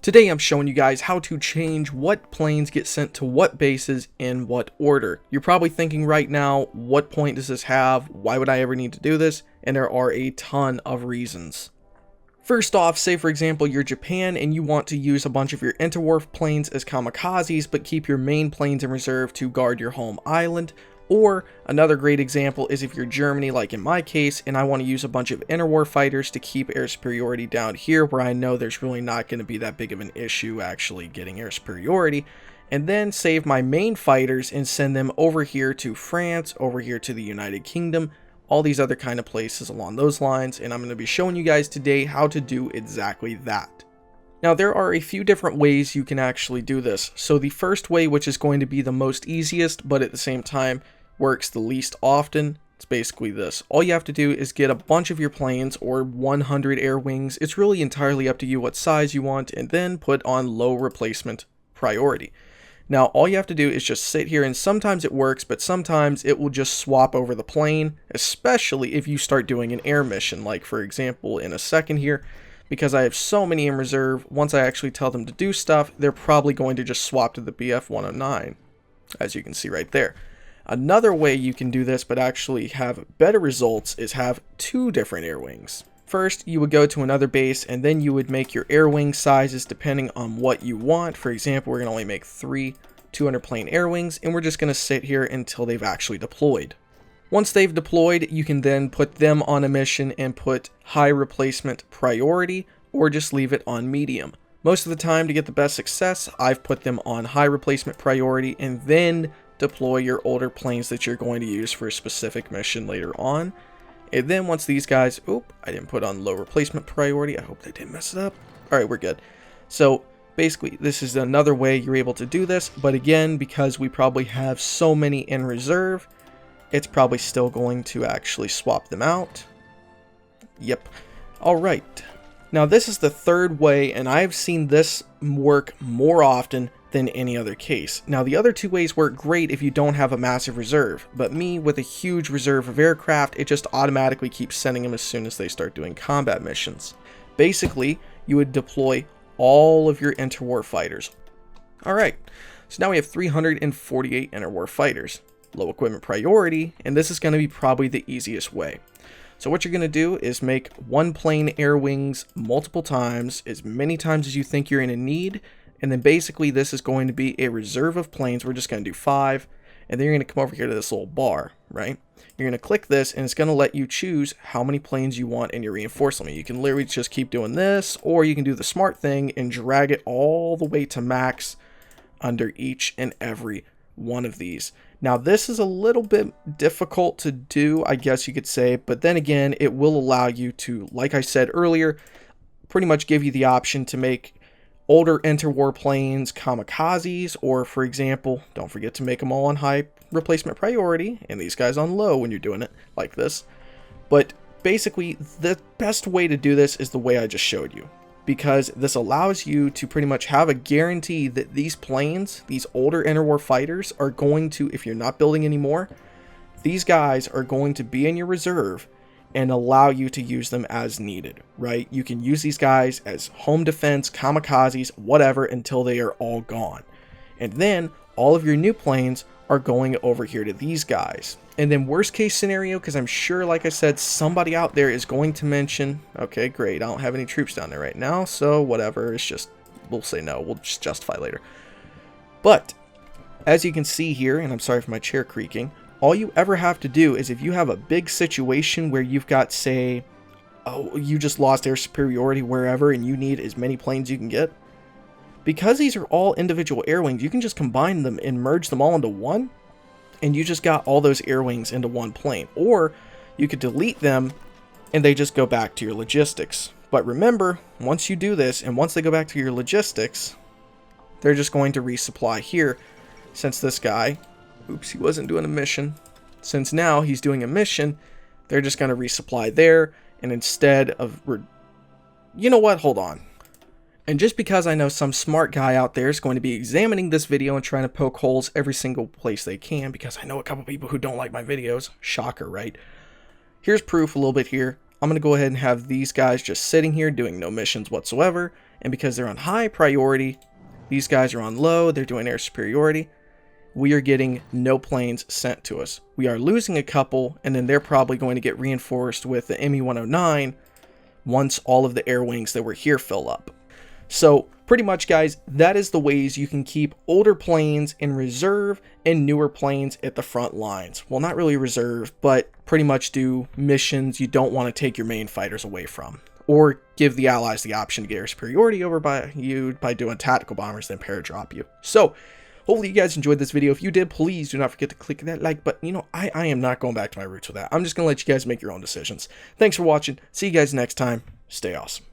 Today I'm showing you guys how to change what planes get sent to what bases in what order. You're probably thinking right now, what point does this have? Why would I ever need to do this? And there are a ton of reasons. First off, say for example you're Japan and you want to use a bunch of your interwar planes as kamikazes but keep your main planes in reserve to guard your home island. Or another great example is if you're Germany, like in my case, and I want to use a bunch of interwar fighters to keep air superiority down here where I know there's really not going to be that big of an issue actually getting air superiority, and then save my main fighters and send them over here to France, over here to the United Kingdom, all these other kind of places along those lines, and I'm going to be showing you guys today how to do exactly that. Now there are a few different ways you can actually do this. So the first way, which is going to be the most easiest, but at the same time works the least often, it's basically this. All you have to do is get a bunch of your planes or 100 air wings. It's really entirely up to you what size you want, and then put on low replacement priority. Now all you have to do is just sit here, and sometimes it works, but sometimes it will just swap over the plane, especially if you start doing an air mission, like for example in a second here. Because I have so many in reserve, once I actually tell them to do stuff, they're probably going to just swap to the BF-109, as you can see right there. Another way you can do this but actually have better results is have two different air wings. First, you would go to another base and then you would make your air wing sizes depending on what you want. For example, we're going to only make 3 200 plane air wings, and we're just going to sit here until they've actually deployed. Once they've deployed, you can then put them on a mission and put high replacement priority, or just leave it on medium. Most of the time, to get the best success, I've put them on high replacement priority and then deploy your older planes that you're going to use for a specific mission later on. And then once these guys, I didn't put on low replacement priority. I hope they didn't mess it up. All right, we're good. So basically, this is another way you're able to do this. But again, because we probably have so many in reserve, it's probably still going to actually swap them out. Yep. All right. Now this is the third way, and I've seen this work more often than any other case. Now the other two ways work great if you don't have a massive reserve, but me with a huge reserve of aircraft, it just automatically keeps sending them as soon as they start doing combat missions. Basically, you would deploy all of your interwar fighters. Alright, so now we have 348 interwar fighters. Low equipment priority, and this is going to be probably the easiest way. So what you're going to do is make one plane air wings multiple times, as many times as you think you're in a need, and then basically this is going to be a reserve of planes. We're just going to do 5, and then you're going to come over here to this little bar, right? You're going to click this, and it's going to let you choose how many planes you want in your reinforcement. You can literally just keep doing this, or you can do the smart thing and drag it all the way to max under each and every one of these. Now this is a little bit difficult to do, I guess you could say, but then again, it will allow you to, like I said earlier, pretty much give you the option to make older interwar planes kamikazes, or for example, don't forget to make them all on high replacement priority, and these guys on low when you're doing it like this. But basically, the best way to do this is the way I just showed you, because this allows you to pretty much have a guarantee that these planes, these older interwar fighters, are going to, if you're not building anymore, these guys are going to be in your reserve and allow you to use them as needed, right? You can use these guys as home defense, kamikazes, whatever, until they are all gone. And then all of your new planes are going over here to these guys. And then worst case scenario, because I'm sure, like I said, somebody out there is going to mention, okay, great, I don't have any troops down there right now, so whatever, it's just, we'll say no, we'll just justify later. But as you can see here, and I'm sorry for my chair creaking, all you ever have to do is if you have a big situation where you've got, say, you just lost air superiority wherever and you need as many planes you can get, because these are all individual air wings, you can just combine them and merge them all into one, and you just got all those air wings into one plane. Or you could delete them and they just go back to your logistics. But remember, once you do this and once they go back to your logistics, they're just going to resupply here. Since this guy, he wasn't doing a mission. Since now he's doing a mission, they're just going to resupply there. And instead of, you know what, hold on. And just because I know some smart guy out there is going to be examining this video and trying to poke holes every single place they can, because I know a couple people who don't like my videos. Shocker, right? Here's proof a little bit here. I'm going to go ahead and have these guys just sitting here doing no missions whatsoever. And because they're on high priority, these guys are on low, they're doing air superiority. We are getting no planes sent to us. We are losing a couple, and then they're probably going to get reinforced with the ME-109 once all of the air wings that were here fill up. So pretty much, guys, that is the ways you can keep older planes in reserve and newer planes at the front lines. Well, not really reserve, but pretty much do missions you don't want to take your main fighters away from, or give the allies the option to get air superiority over by doing tactical bombers, then paradrop you. So hopefully you guys enjoyed this video. If you did, please do not forget to click that like button. You know, I am not going back to my roots with that. I'm just going to let you guys make your own decisions. Thanks for watching. See you guys next time. Stay awesome.